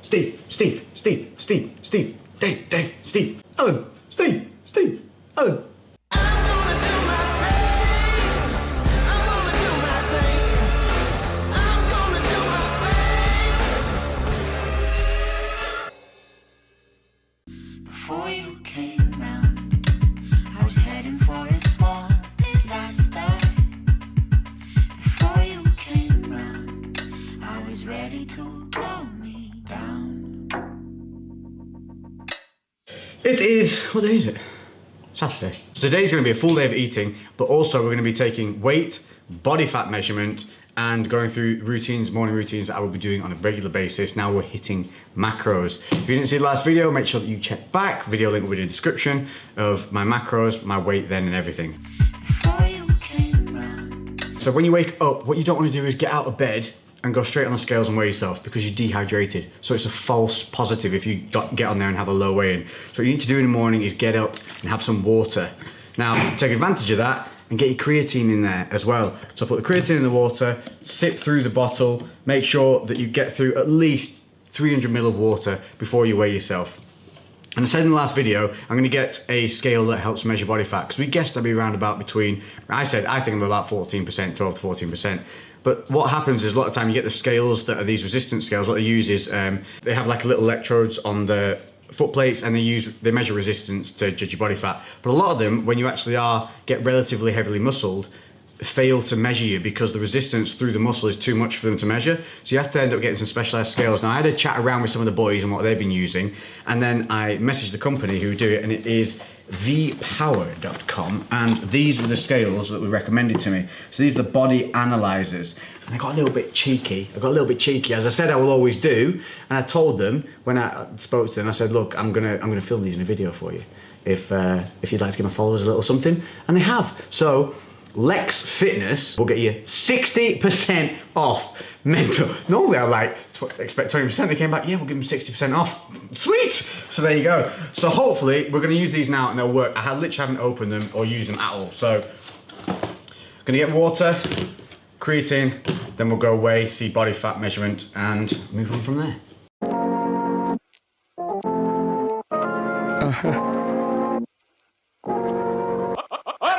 Steve, Steve, Steve, Steve, Steve, Dave, Dave, Steve, Alan, Steve, Steve, Alan. Before you came round, I was heading for a small disaster. Before you came round, I was ready to blow me down. It is, what day is it? Saturday. So today's going to be a full day of eating, but also we're going to be taking weight, body fat measurement, and going through routines, morning routines that I will be doing on a regular basis. Now we're hitting macros. If you didn't see the last video, make sure that you check back. Video link will be in the description of my macros, my weight then and everything. So when you wake up, what you don't want to do is get out of bed and go straight on the scales and weigh yourself because you're dehydrated. So it's a false positive if you get on there and have a low weigh-in. So what you need to do in the morning is get up and have some water. Now, take advantage of that and get your creatine in there as well. So put the creatine in the water, sip through the bottle, make sure that you get through at least 300 ml of water before you weigh yourself. And I said in the last video, I'm gonna get a scale that helps measure body fat, because we guessed I'd be around about between, I think I'm about 14%, 12 to 14%. But what happens is a lot of time you get the scales that are these resistance scales. What they use is, they have like little electrodes on the foot plates and they measure resistance to judge your body fat. But a lot of them, when you actually get relatively heavily muscled, fail to measure you because the resistance through the muscle is too much for them to measure. So you have to end up getting some specialized scales. Now I had a chat around with some of the boys and what they've been using, and then I messaged the company who do it, and it is thepower.com, and these were the scales that were recommended to me. So these are the body analyzers, and I got a little bit cheeky. As I said I will always do, and I told them when I spoke to them, I said, look, I'm gonna film these in a video for you if you'd like to give my followers a little something, and they have. So Lex Fitness will get you 60% off. Mental. Normally I expect 20%. They came back, yeah, we'll give them 60% off. Sweet! So there you go. So hopefully we're going to use these now and they'll work. I literally haven't opened them or used them at all. So I'm going to get water, creatine, then we'll go weigh, see body fat measurement, and move on from there.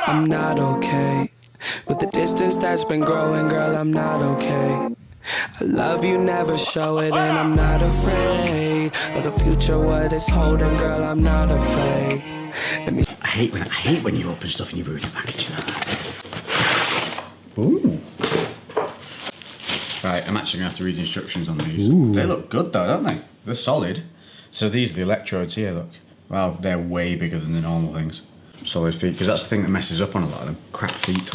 I'm not okay with the distance that's been growing, girl, I'm not okay. I love you, never show it, and I'm not afraid of the future, what it's holding, girl, I'm not afraid. I hate when you open stuff and you ruin the packaging. Ooh. Right, I'm actually gonna have to read the instructions on these. Ooh. They look good though, don't they? They're solid. So these are the electrodes here, look. Well, they're way bigger than the normal things. Solid feet, because that's the thing that messes up on a lot of them. Crap feet.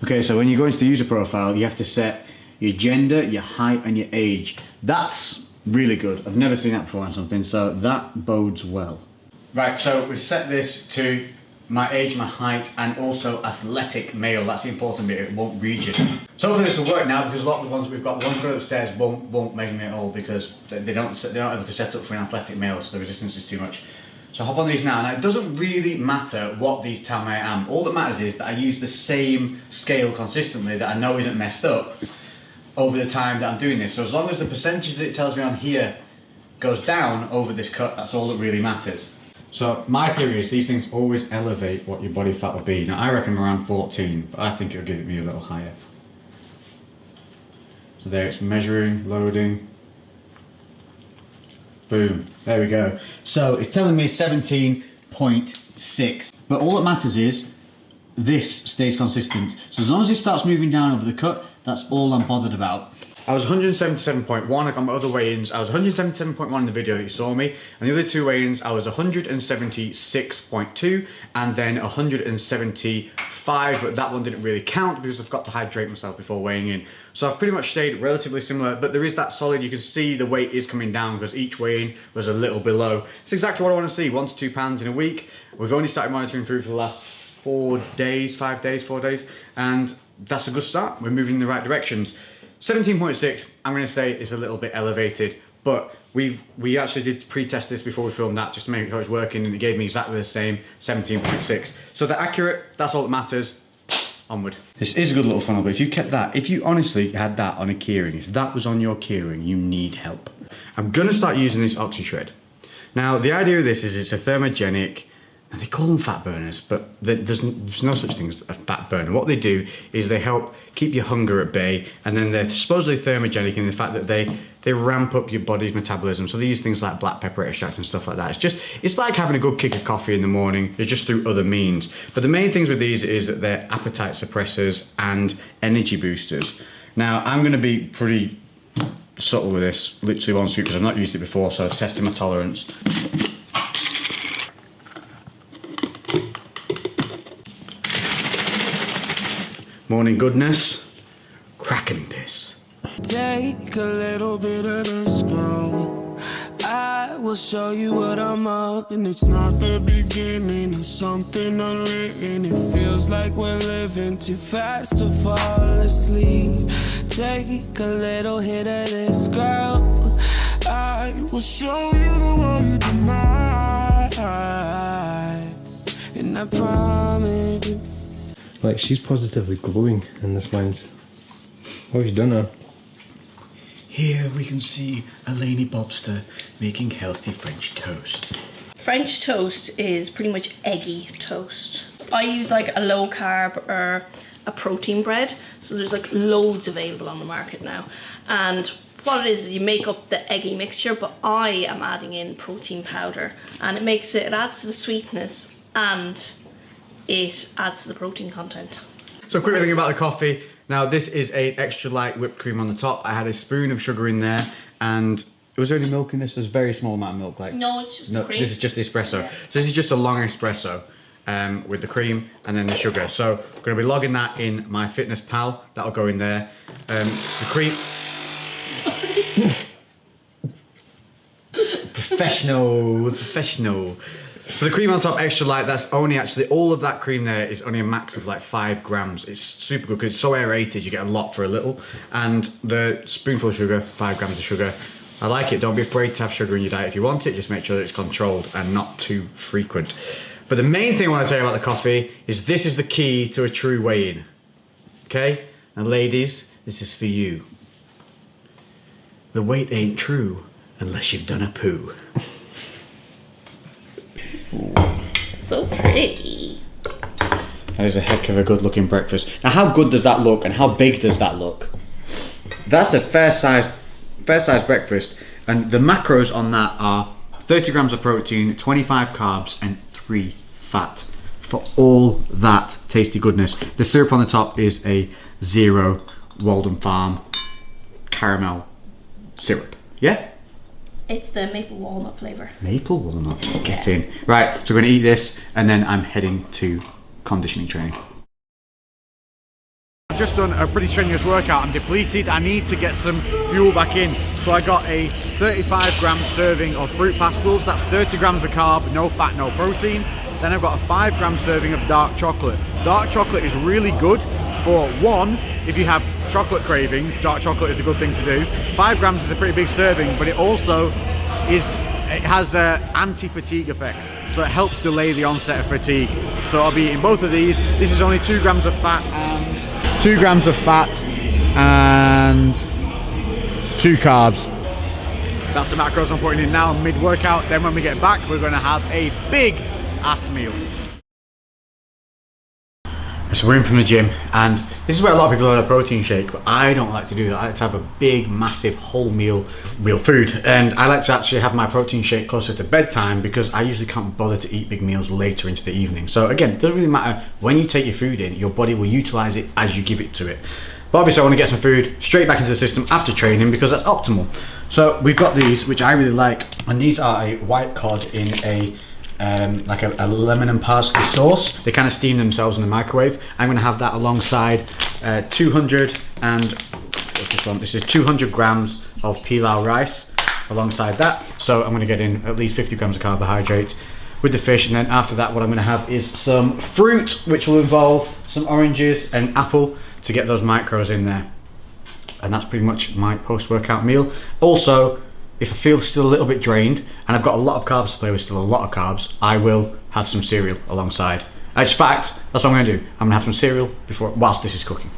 Okay, so when you go into the user profile, you have to set your gender, your height, and your age. That's really good. I've never seen that before on something, so that bodes well. Right, so we've set this to my age, my height, and also athletic male. That's the important bit, it won't read you. So hopefully this will work now, because a lot of the ones we've got, the ones going upstairs won't measure me at all, because they're not able to set up for an athletic male, so the resistance is too much. So hop on these now. Now it doesn't really matter what these tell me I am. All that matters is that I use the same scale consistently that I know isn't messed up over the time that I'm doing this. So as long as the percentage that it tells me on here goes down over this cut, that's all that really matters. So my theory is these things always elevate what your body fat will be. Now I reckon around 14, but I think it'll give me a little higher. So there it's measuring, loading. Boom, there we go. So it's telling me 17.6, but all that matters is this stays consistent. So as long as it starts moving down over the cut, that's all I'm bothered about. I was 177.1, I got my other weigh-ins. I was 177.1 in the video that you saw me, and the other two weigh-ins, I was 176.2 and then 175, but that one didn't really count because I forgot to hydrate myself before weighing in. So I've pretty much stayed relatively similar, but there is that solid, you can see the weight is coming down because each weigh-in was a little below. It's exactly what I want to see, 1 to 2 pounds in a week. We've only started monitoring food for the last 4 days, and that's a good start. We're moving in the right directions. 17.6, I'm going to say is a little bit elevated, but we actually did pre-test this before we filmed that just to make sure it's working, and it gave me exactly the same 17.6. So they're accurate, that's all that matters. Onward. This is a good little funnel, but if you kept that, if you honestly had that on a keyring, if that was on your keyring, you need help. I'm gonna start using this OxyShred. Now, the idea of this is it's a thermogenic, and they call them fat burners, but there's no such thing as a fat burner. What they do is they help keep your hunger at bay, and then they're supposedly thermogenic in the fact that they ramp up your body's metabolism. So they use things like black pepper extracts and stuff like that. It's like having a good kick of coffee in the morning. It's just through other means. But the main things with these is that they're appetite suppressors and energy boosters. Now, I'm gonna be pretty subtle with this, literally one scoop, because I've not used it before, so testing my tolerance. Morning goodness, cracking piss. Take a little bit of this, girl. I will show you what I'm on. And it's not the beginning of something unwritten. It feels like we're living too fast to fall asleep. Take a little hit of this, girl. I will show you the world tonight. And I promise. Like, she's positively glowing in this lens. What have you done now? Here we can see a Laney Bobster making healthy French toast. French toast is pretty much eggy toast. I use like a low carb or a protein bread. So there's like loads available on the market now. And what it is you make up the eggy mixture, but I am adding in protein powder, and it adds to the sweetness and it adds to the protein content. So quick thing about the coffee. Now this is a extra light whipped cream on the top. I had a spoon of sugar in there, and was there any milk in this? There's a very small amount of milk. Like No, it's just the cream. This is just the espresso. Yeah. So this is just a long espresso with the cream and then the sugar. So I'm going to be logging that in my Fitness Pal. That'll go in there. The cream. Sorry. Professional. So the cream on top, extra light, that's only actually, all of that cream there is only a max of like 5 grams. It's super good because it's so aerated, you get a lot for a little. And the spoonful of sugar, 5 grams of sugar. I like it, don't be afraid to have sugar in your diet if you want it, just make sure that it's controlled and not too frequent. But the main thing I want to tell you about the coffee is this is the key to a true weigh-in. Okay? And ladies, this is for you. The weight ain't true unless you've done a poo. So pretty. That is a heck of a good looking breakfast. Now how good does that look and how big does that look? That's a fair sized breakfast, and the macros on that are 30 grams of protein, 25 carbs and 3 fat for all that tasty goodness. The syrup on the top is a 0 Walden Farm caramel syrup. Yeah? It's the maple walnut flavour. Maple walnut, get in. Right, so we're gonna eat this and then I'm heading to conditioning training. I've just done a pretty strenuous workout. I'm depleted. I need to get some fuel back in. So I got a 35 gram serving of fruit pastels. That's 30 grams of carb, no fat, no protein. Then I've got a 5 gram serving of dark chocolate. Dark chocolate is really good for one, if you have chocolate cravings, dark chocolate is a good thing to do. 5 grams is a pretty big serving, but it also has anti-fatigue effects. So it helps delay the onset of fatigue. So I'll be eating both of these. This is only 2 grams of fat and 2 grams of fat and 2 carbs. That's the macros I'm putting in now mid-workout. Then when we get back, we're gonna have a big ass meal. So we're in from the gym, and this is where a lot of people have a protein shake, but I don't like to do that. I like to have a big, massive, whole meal food, and I like to actually have my protein shake closer to bedtime because I usually can't bother to eat big meals later into the evening. So again, it doesn't really matter when you take your food in, your body will utilize it as you give it to it. But obviously I want to get some food straight back into the system after training because that's optimal. So we've got these, which I really like, and these are a white cod in a like a lemon and parsley sauce. They kind of steam themselves in the microwave. I'm going to have that alongside 200 and what's this one? This is 200 grams of pilau rice alongside that. So I'm going to get in at least 50 grams of carbohydrate with the fish, and then after that what I'm going to have is some fruit, which will involve some oranges and apple to get those micros in there. And that's pretty much my post-workout meal. Also, if I feel still a little bit drained and I've got a lot of carbs to play with, still a lot of carbs, I will have some cereal alongside. In fact, that's what I'm going to do. I'm going to have some cereal whilst this is cooking.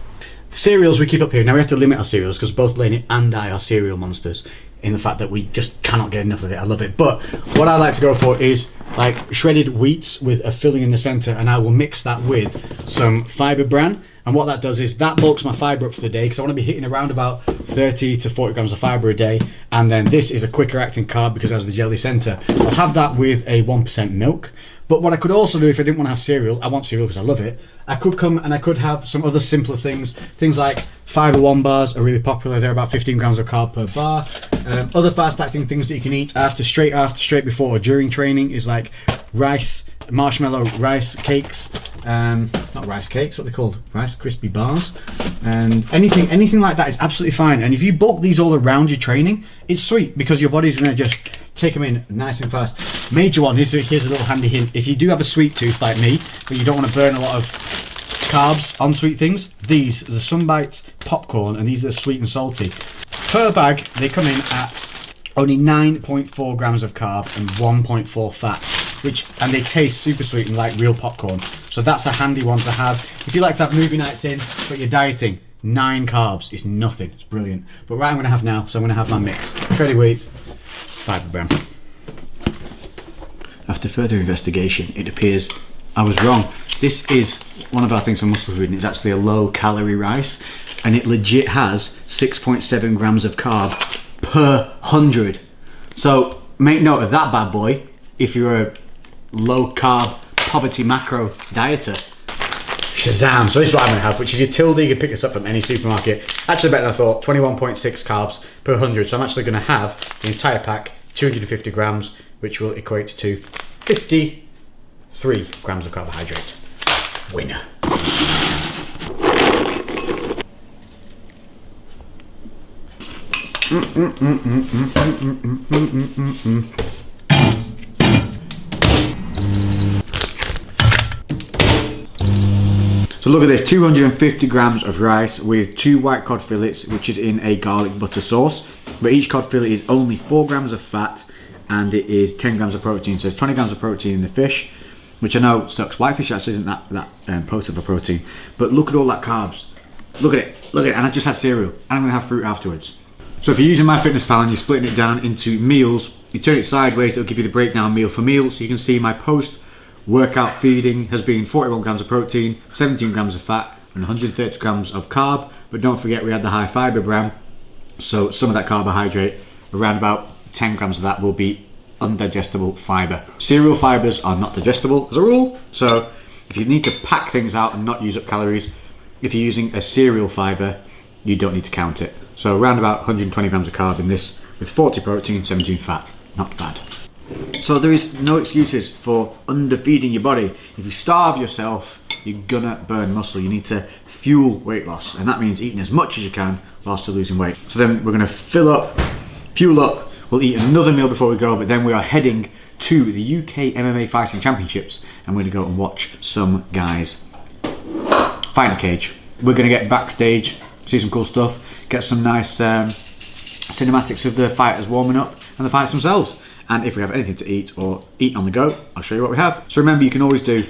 The cereals we keep up here, now we have to limit our cereals because both Lainey and I are cereal monsters. in the fact that we just cannot get enough of it. I love it. But what I like to go for is like shredded wheats with a filling in the center, and I will mix that with some fiber bran. And what that does is that bulks my fiber up for the day, because I want to be hitting around about 30 to 40 grams of fiber a day. And then this is a quicker acting carb because it has the jelly center. I'll have that with a 1% milk. But what I could also do if I didn't want to have cereal, I want cereal because I love it, I could come and I could have some other simpler things. Things like Fiber One bars are really popular. They're about 15 grams of carb per bar. Other fast acting things that you can eat straight before or during training is like rice, marshmallow rice cakes. Not rice cakes, what are they called? Rice crispy bars. And anything like that is absolutely fine. And if you bulk these all around your training, it's sweet because your body's going to just take them in nice and fast. Major one, here's a little handy hint. If you do have a sweet tooth like me, but you don't want to burn a lot of carbs on sweet things, these are the Sunbites popcorn, and these are sweet and salty. Per bag, they come in at only 9.4 grams of carb and 1.4 fat, and they taste super sweet and like real popcorn. So that's a handy one to have. If you like to have movie nights in, but you're dieting, 9 carbs is nothing. It's brilliant. But right, I'm going to have now, so I'm going to have my mix. Shredded wheat, fiber bran. After further investigation, it appears I was wrong. This is one of our things on Muscle Food, and it's actually a low-calorie rice, and it legit has 6.7 grams of carb per 100. So make note of that bad boy if you're a low-carb, poverty macro dieter. Shazam! So this is what I'm going to have, which is your Tilda. You can pick this up from any supermarket. Actually better than I thought, 21.6 carbs per 100. So I'm actually going to have the entire pack, 250 grams, which will equate to 53 grams of carbohydrate. Winner. So look at this, 250 grams of rice with 2 white cod fillets, which is in a garlic butter sauce. But each cod fillet is only 4 grams of fat, and it is 10 grams of protein. So there's 20 grams of protein in the fish, which I know sucks. Whitefish actually isn't that potent of a protein. But look at all that carbs. Look at it, and I just had cereal, and I'm gonna have fruit afterwards. So if you're using MyFitnessPal and you're splitting it down into meals, you turn it sideways, it'll give you the breakdown meal for meal. So you can see my post-workout feeding has been 41 grams of protein, 17 grams of fat, and 130 grams of carb. But don't forget we had the high fiber bran, so some of that carbohydrate, around about 10 grams of that, will be undigestible fiber. Cereal fibers are not digestible as a rule, so if you need to pack things out and not use up calories, if you're using a cereal fiber, you don't need to count it. So around about 120 grams of carb in this, with 40 protein, 17 fat. Not bad. So there is no excuses for underfeeding your body. If you starve yourself, you're gonna burn muscle. You need to fuel weight loss, and that means eating as much as you can while still losing weight. So then we're gonna fuel up. We'll eat another meal before we go, but then we are heading to the UK MMA Fighting Championships, and we're gonna go and watch some guys fight in a cage. We're gonna get backstage, see some cool stuff, get some nice cinematics of the fighters warming up and the fights themselves. And if we have anything to eat or eat on the go, I'll show you what we have. So remember, you can always do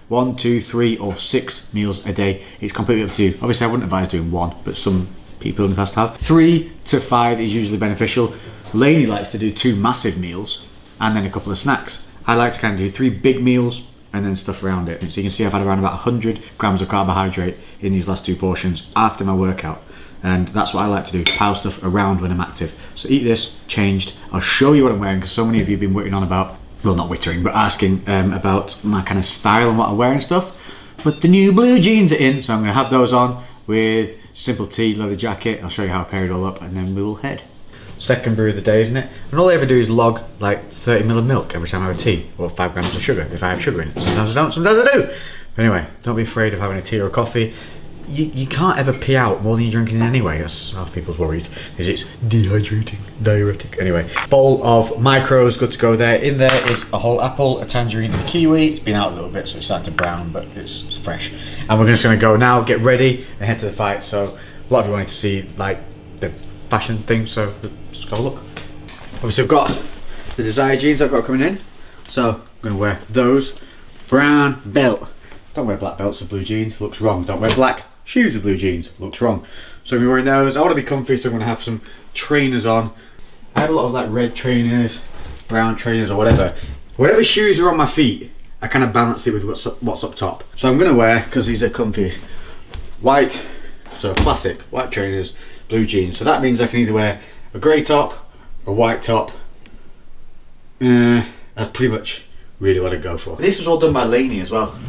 1, 2, 3 or 6 meals a day. It's completely up to you. Obviously I wouldn't advise doing 1, but some people in the past have. 3 to 5 is usually beneficial. Lainey likes to do 2 massive meals and then a couple of snacks. I like to kind of do 3 big meals and then stuff around it. So you can see I've had around about 100 grams of carbohydrate in these last 2 portions after my workout. And that's what I like to do, pile stuff around when I'm active. So eat this, changed. I'll show you what I'm wearing, because so many of you have been waiting on about, well, not wittering, but asking about my kind of style and what I wear and stuff. But the new blue jeans are in, so I'm gonna have those on with simple tee, leather jacket. I'll show you how I pair it all up, and then we will head. Second brew of the day, isn't it? And all I ever do is log like 30 ml of milk every time I have a tea, or 5 grams of sugar if I have sugar in it. Sometimes I don't, sometimes I do. But anyway, don't be afraid of having a tea or a coffee. You can't ever pee out more than you're drinking anyway. That's half people's worries, is it's dehydrating, diuretic. Anyway, bowl of micros, good to go there. In there is a whole apple, a tangerine and a kiwi. It's been out a little bit, so it's starting to brown, but it's fresh. And we're just gonna go now, get ready and head to the fight. So a lot of you wanted to see like the fashion thing, so let's go look. Obviously I've got the Desire jeans I've got coming in. So I'm gonna wear those. Brown belt. Don't wear black belts with blue jeans, looks wrong. Don't wear black shoes with blue jeans, looks wrong. So I'm wearing those. I want to be comfy, so I'm going to have some trainers on. I have a lot of like red trainers, brown trainers or whatever. Whatever shoes are on my feet, I kind of balance it with what's up top. So I'm gonna wear, because these are comfy, white, so classic, white trainers, blue jeans. So that means I can either wear a grey top, a white top. That's pretty much really what I go for. This was all done by Lainey as well.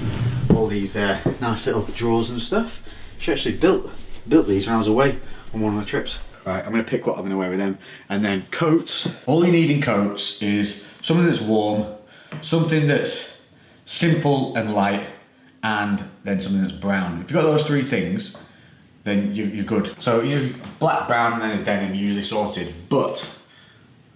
All these nice little drawers and stuff. She actually built these when I was away on one of the trips. Right, I'm gonna pick what I'm gonna wear with them. And then coats. All you need in coats is something that's warm, something that's simple and light, and then something that's brown. If you've got those three things, then you're good. So you have black, brown, and then a denim usually sorted, but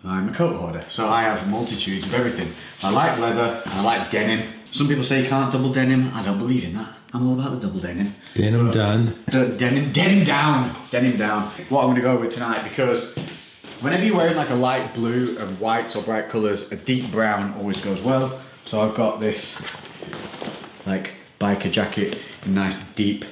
I'm a coat hoarder, so I have multitudes of everything. I like leather, and I like denim. Some people say you can't double denim. I don't believe in that. I'm all about the double denim. Denim done. Denim down. Denim down. What I'm gonna go with tonight, because whenever you're wearing like a light blue and whites or bright colours, a deep brown always goes well. So I've got this like biker jacket in nice deep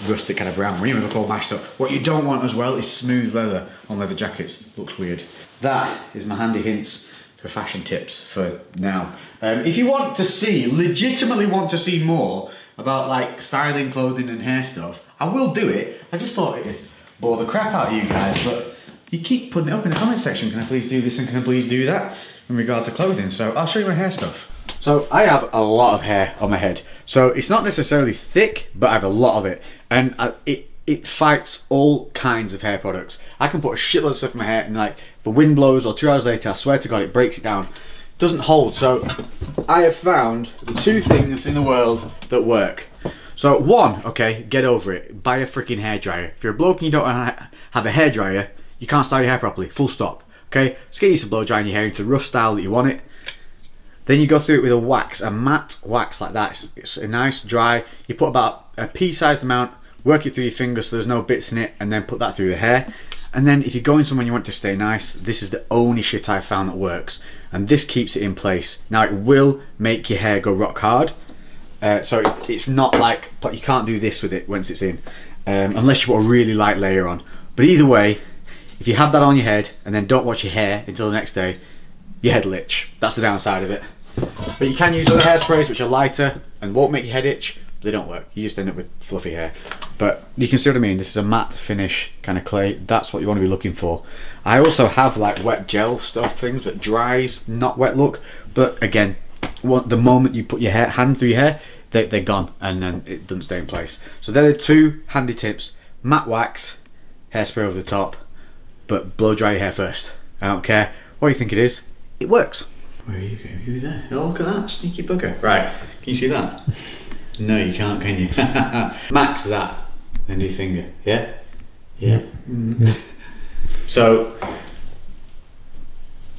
rustic kind of brown. We even look all mashed up. What you don't want as well is smooth leather on leather jackets. Looks weird. That is my handy hints for fashion tips for now. If you want to see, legitimately want to see more about like styling, clothing and hair stuff, I will do it. I just thought it'd bore the crap out of you guys, but you keep putting it up in the comment section. Can I please do this and can I please do that in regard to clothing? So I'll show you my hair stuff. So I have a lot of hair on my head. So it's not necessarily thick, but I have a lot of it. And it fights all kinds of hair products. I can put a shitload of stuff in my hair and like the wind blows or 2 hours later, I swear to God, it breaks it down. It doesn't hold. So I have found the two things in the world that work. So one, okay, get over it. Buy a freaking hairdryer. If you're a bloke and you don't have a hairdryer, you can't style your hair properly, full stop. Okay, just get used to blow drying your hair into the rough style that you want it. Then you go through it with a wax, a matte wax like that. It's a nice dry. You put about a pea-sized amount, work it through your fingers so there's no bits in it, and then put that through the hair. And then if you're going somewhere and you want it to stay nice, this is the only shit I've found that works. And this keeps it in place. Now it will make your hair go rock hard. So it's not like, but you can't do this with it once it's in, unless you put a really light layer on. But either way, if you have that on your head and then don't wash your hair until the next day, your head will itch. That's the downside of it. But you can use other hairsprays which are lighter and won't make your head itch. They don't work. You just end up with fluffy hair. But you can see what I mean. This is a matte finish kind of clay. That's what you want to be looking for. I also have like wet gel stuff, things that dries, not wet look. But again, the moment you put your hand through your hair, they're gone and then it doesn't stay in place. So they're the two handy tips. Matte wax, hairspray over the top, but blow dry your hair first. I don't care what you think it is. It works. Where are you going? Who there? Oh, look at that, sneaky bugger. Right, can you see that? No, you can't, can you? Max that, then do your finger. Yeah? Yeah. So,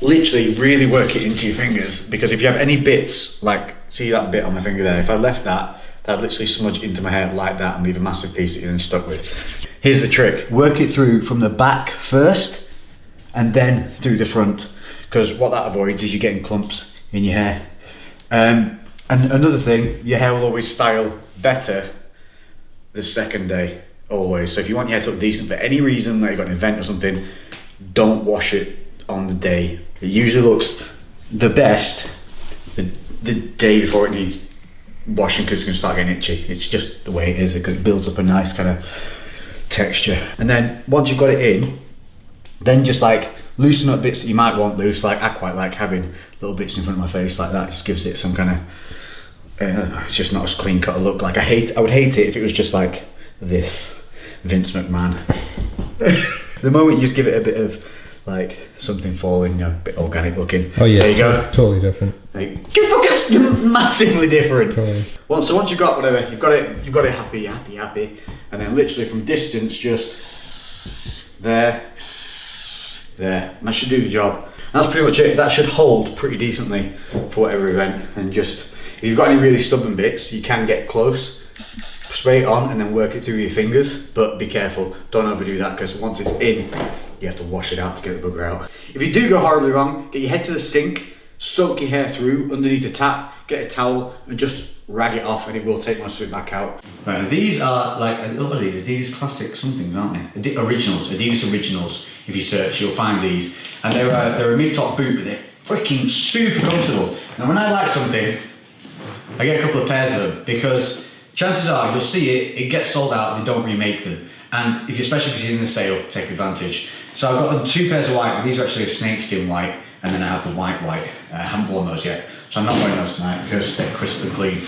literally really work it into your fingers, because if you have any bits, like, see that bit on my finger there, if I left that, that'd literally smudge into my hair like that and leave a massive piece that you're then stuck with. Here's the trick. Work it through from the back first, and then through the front. Because what that avoids is you getting clumps in your hair. And another thing, your hair will always style better the second day, always. So if you want your hair to look decent for any reason, like you've got an event or something, don't wash it on the day. It usually looks the best the day before it needs washing, because it's going to start getting itchy. It's just the way it is. It builds up a nice kind of texture. And then once you've got it in, then just like loosen up bits that you might want loose. Like I quite like having little bits in front of my face like that. It just gives it some kind of it's just not as clean cut a look. Like I would hate it if it was just like this Vince McMahon. The moment you just give it a bit of like something falling, you know, a bit organic looking. Oh yeah, there you go. Totally different. Like, massively different. Totally. Well, so once you've got whatever, you've got it happy, and then literally from distance, just there. And that should do the job. That's pretty much it. That should hold pretty decently for whatever event. And just, if you've got any really stubborn bits, you can get close, spray it on and then work it through your fingers, but be careful, don't overdo that, because once it's in, you have to wash it out to get the booger out. If you do go horribly wrong, get your head to the sink, soak your hair through underneath the tap, get a towel and just rag it off and it will take most of it back out. Right, now these are like, what are these? Adidas Classic something, aren't they? Originals, Adidas Originals. If you search, you'll find these. And they're a mid-top boot, but they're freaking super comfortable. Now when I like something, I get a couple of pairs of them because chances are you'll see it gets sold out, they don't remake them. And especially if you're in the sale, take advantage. So I've got them 2 pairs of white, these are actually a snakeskin white, and then I have the white. I haven't worn those yet, so I'm not wearing those tonight because they're crisp and clean.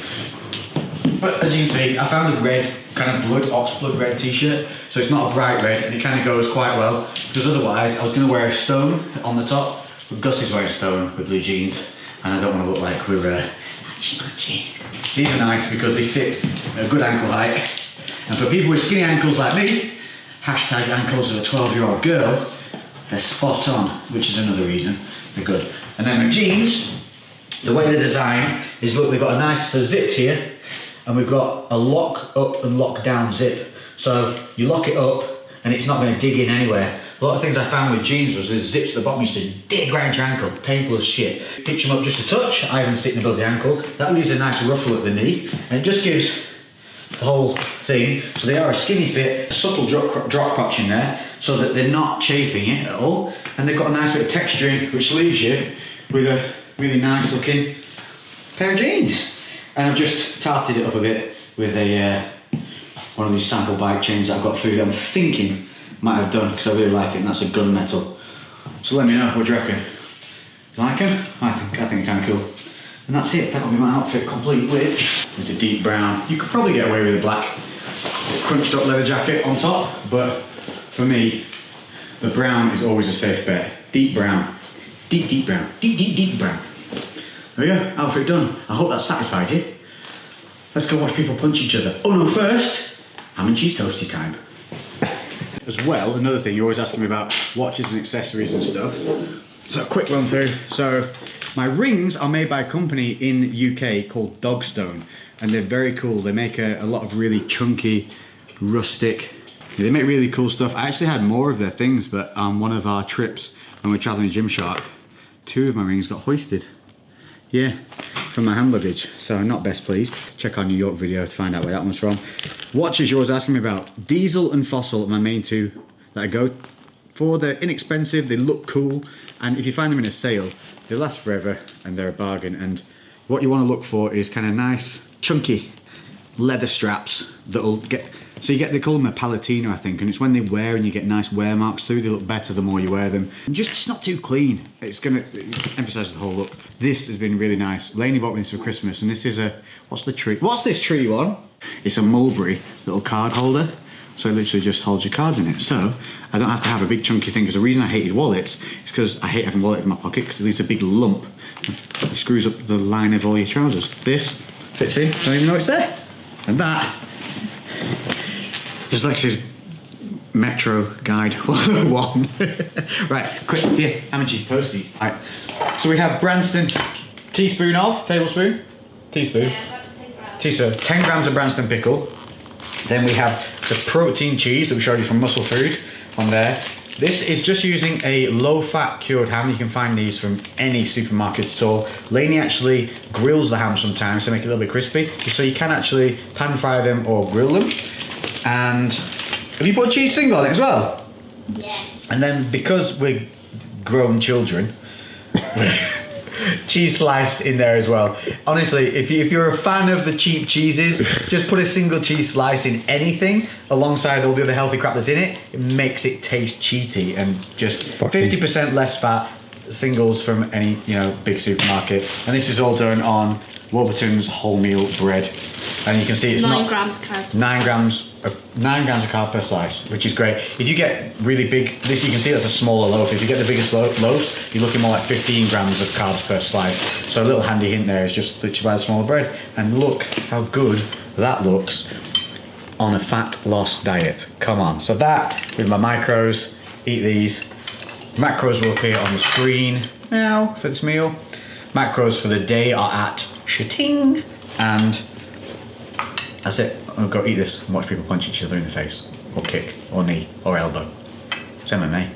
But as you can see, I found a red, kind of oxblood red t-shirt, so it's not a bright red, and it kind of goes quite well, because otherwise I was going to wear a stone on the top, but Gus is wearing a stone with blue jeans, and I don't want to look like we're matchy. These are nice because they sit at a good ankle height, and for people with skinny ankles like me, hashtag ankles of a 12-year-old girl, they're spot on, which is another reason they're good. And then the jeans, the way they're designed is, look, they've got a nice zip here, and we've got a lock up and lock down zip. So you lock it up and it's not going to dig in anywhere. A lot of things I found with jeans was the zips at the bottom used to dig around your ankle, painful as shit. Pitch them up just a touch, I haven't sitting above the ankle. That leaves a nice ruffle at the knee, and it just gives the whole thing. So they are a skinny fit, subtle drop crotch in there, so that they're not chafing it at all. And they've got a nice bit of texturing, which leaves you with a really nice looking pair of jeans. And I've just tarted it up a bit with a one of these sample bike chains that I've got through that I'm thinking might have done, because I really like it, and that's a gunmetal. So let me know, what do you reckon? You like them? I think they're kind of cool. And that's it, that'll be my outfit complete with the deep brown. You could probably get away with a black crunched up leather jacket on top, but for me, the brown is always a safe bet. Deep brown, deep brown, deep brown. There we go, outfit done. I hope that satisfied you. Let's go watch people punch each other. Oh no, first, ham and cheese toasty time. As well, another thing, you're always asking me about watches and accessories and stuff. So a quick run through. So my rings are made by a company in UK called Dogstone, and they're very cool. They make a lot of really chunky, rustic, they make really cool stuff. I actually had more of their things, but on one of our trips when we were traveling to Gymshark, 2 of my rings got hoisted. Yeah, from my hand luggage, so not best pleased. Check our New York video to find out where that one's from. Watches you're always asking me about. Diesel and Fossil are my main 2 that I go for. They're inexpensive, they look cool, and if you find them in a sale, they last forever and they're a bargain. And what you want to look for is kind of nice, chunky leather straps that'll get, so you get, they call them a palatino, I think, and it's when they wear and you get nice wear marks through, they look better the more you wear them. And just, it's not too clean. It's gonna emphasize the whole look. This has been really nice. Lainey bought me this for Christmas, and this is a, what's the tree? What's this tree one? It's a mulberry little card holder. So it literally just holds your cards in it. So I don't have to have a big chunky thing, because the reason I hated wallets is because I hate having a wallet in my pocket, because it leaves a big lump that screws up the line of all your trousers. This fits in, don't even know it's there. And that is Lex's Metro Guide 101. Right, quick, here, ham and cheese toasties. Right, so we have Branston teaspoon of, tablespoon? Teaspoon? Yeah, that's 10 grams. Teaspoon, 10 grams of Branston pickle. Then we have the protein cheese that we showed you from Muscle Food on there. This is just using a low-fat cured ham. You can find these from any supermarket at all. Lainey actually grills the ham sometimes to make it a little bit crispy, so you can actually pan fry them or grill them. And have you put cheese single on it as well? Yeah. And then because we're grown children, cheese slice in there as well. Honestly, if you're a fan of the cheap cheeses, just put a single cheese slice in anything alongside all the other healthy crap that's in it. It makes it taste cheaty, and just 50% less fat singles from any, big supermarket. And this is all done on Warburton's wholemeal bread. And you can see it's 9 grams carb. 9 grams of carb per slice, which is great. If you get really big, this you can see that's a smaller loaf. If you get the biggest loaves, you're looking more like 15 grams of carbs per slice. So a little handy hint there is just literally buy the smaller bread. And look how good that looks on a fat loss diet. Come on. So that, with my macros, eat these. Macros will appear on the screen now for this meal. Macros for the day are at shating, and that's it. I'll go eat this and watch people punch each other in the face, or kick, or knee, or elbow. It's MMA.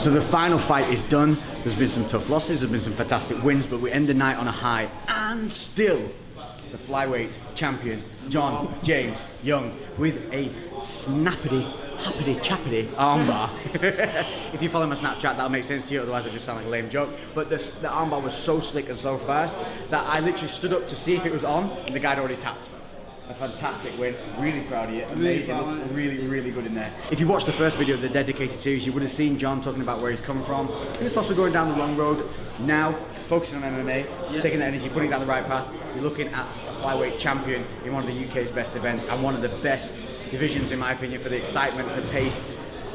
So the final fight is done. There's been some tough losses, there's been some fantastic wins, but we end the night on a high, and still the flyweight champion, John James Young, with a snappity, happity, chappity armbar. If you follow my Snapchat, that'll make sense to you, otherwise it'll just sound like a lame joke. But the armbar was so slick and so fast that I literally stood up to see if it was on, and the guy'd already tapped. A fantastic win, really proud of you, amazing, looked really good in there. If you watched the first video of the dedicated series, you would have seen John talking about where he's come from. He was possibly going down the wrong road, now focusing on MMA, taking that energy, putting it down the right path. You're looking at a flyweight champion in one of the UK's best events, and one of the best divisions in my opinion for the excitement, the pace.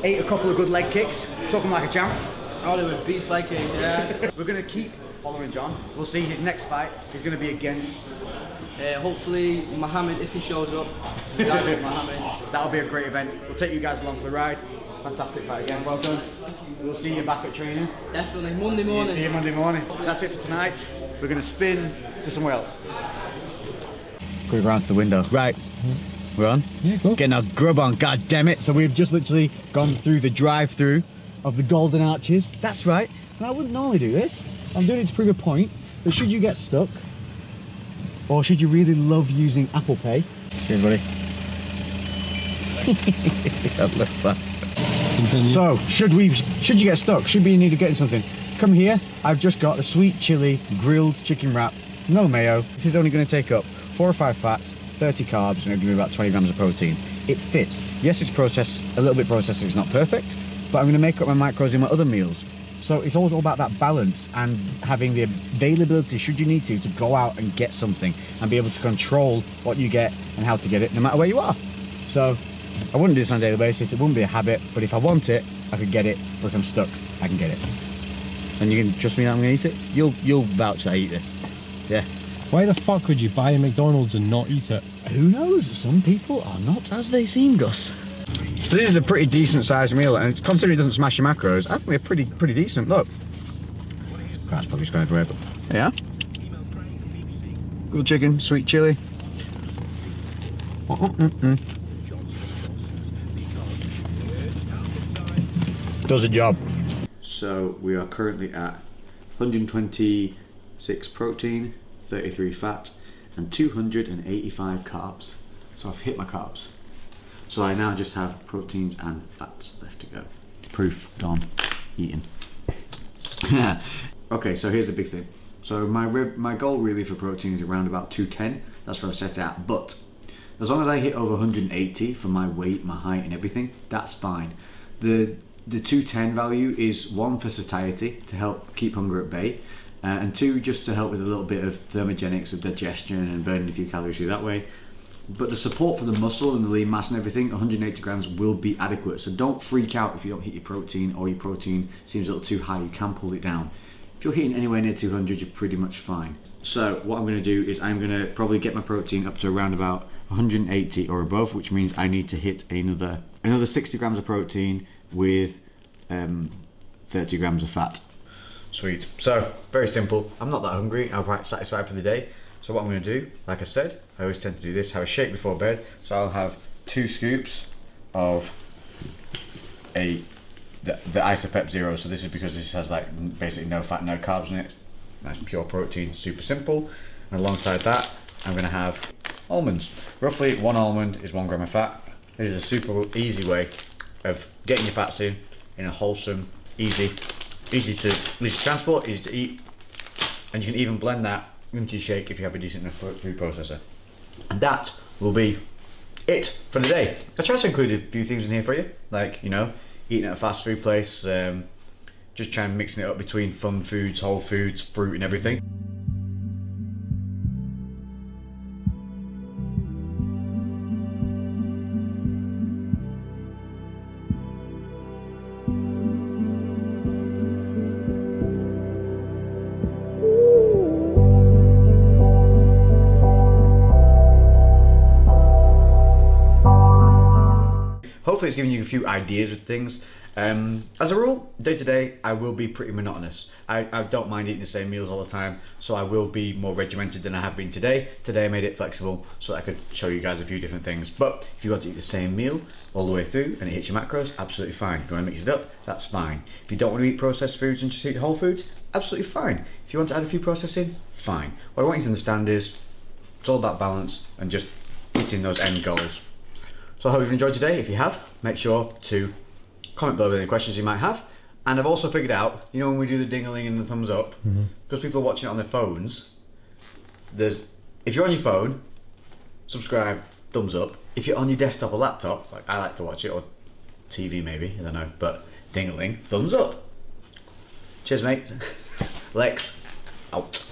Ate a couple of good leg kicks, took him like a champ. Oh, they were beast leg kicks, yeah. We're going to keep following John. We'll see his next fight is going to be against... hopefully Mohammed, if he shows up. The guy called Mohammed. That'll be a great event. We'll take you guys along for the ride. Fantastic fight again, well done. We'll see you back at training. Definitely, Monday morning. See you Monday morning. That's it for tonight. We're going to spin to somewhere else. Go around to the window. Right, we're on? Yeah, go. Getting our grub on, god damn it. So we've just literally gone through the drive-through of the Golden Arches. That's right, and I wouldn't normally do this. I'm doing it to prove a point, but should you get stuck, or should you really love using Apple Pay? Cheers, buddy. I love that. Continue. So, should you get stuck, should we need to get something, come here. I've just got a sweet chili grilled chicken wrap, no mayo. This is only going to take up 4 or 5 fats, 30 carbs, and it'll give me about 20 grams of protein. It fits. Yes, it's processed, a little bit processed, it's not perfect, but I'm going to make up my macros in my other meals. So it's all about that balance and having the availability, should you need to go out and get something and be able to control what you get and how to get it, no matter where you are. So I wouldn't do this on a daily basis, it wouldn't be a habit, but if I want it, I could get it, or if I'm stuck, I can get it. And you can trust me that I'm gonna eat it? You'll vouch that I eat this. Yeah. Why the fuck would you buy a McDonald's and not eat it? Who knows? Some people are not as they seem, Gus. So this is a pretty decent sized meal, and considering it doesn't smash your macros, I think they're pretty decent. Look. That's probably just going everywhere, but yeah. Good chicken, sweet chili. Does a job. So we are currently at 126 protein, 33 fat, and 285 carbs. So I've hit my carbs. So I now just have proteins and fats left to go. Proof, done, eaten. Okay, so here's the big thing. So my goal really for protein is around about 210. That's where I've set it at. But as long as I hit over 180 for my weight, my height and everything, that's fine. The 210 value is 1 for satiety, to help keep hunger at bay, and 2 just to help with a little bit of thermogenics of digestion and burning a few calories through that way. But the support for the muscle and the lean mass and everything, 180 grams will be adequate. So don't freak out if you don't hit your protein, or your protein seems a little too high. You can pull it down. If you're hitting anywhere near 200, you're pretty much fine. So what I'm going to do is I'm going to probably get my protein up to around about 180 or above, which means I need to hit another 60 grams of protein with 30 grams of fat. Sweet. So very simple. I'm not that hungry. I'm quite satisfied for the day. So what I'm going to do, like I said, I always tend to do this, have a shake before bed. So I'll have 2 scoops of the Isopep Zero. So this is because this has like basically no fat, no carbs in it. Nice pure protein, super simple. And alongside that, I'm going to have almonds. Roughly 1 almond is 1 gram of fat. This is a super easy way of getting your fats in a wholesome, easy to transport, easy to eat. And you can even blend that into your shake if you have a decent enough food processor. And that will be it for the day. I tried to include a few things in here for you, like, you know, eating at a fast food place, just trying mixing it up between fun foods, whole foods, fruit and everything. Hopefully it's giving you a few ideas with things. As a rule, day to day, I will be pretty monotonous. I don't mind eating the same meals all the time, so I will be more regimented than I have been today. Today I made it flexible so that I could show you guys a few different things. But if you want to eat the same meal all the way through and it hits your macros, absolutely fine. If you want to mix it up, that's fine. If you don't want to eat processed foods and just eat whole foods, absolutely fine. If you want to add a few processing, fine. What I want you to understand is it's all about balance and just hitting those end goals. So I hope you've enjoyed today. If you have, make sure to comment below with any questions you might have. And I've also figured out, you know, when we do the ding-a-ling and the thumbs up, because people are watching it on their phones, if you're on your phone, subscribe, thumbs up. If you're on your desktop or laptop, like I like to watch it, or TV maybe, I don't know, but ding-a-ling, thumbs up. Cheers, mate. Lex, out.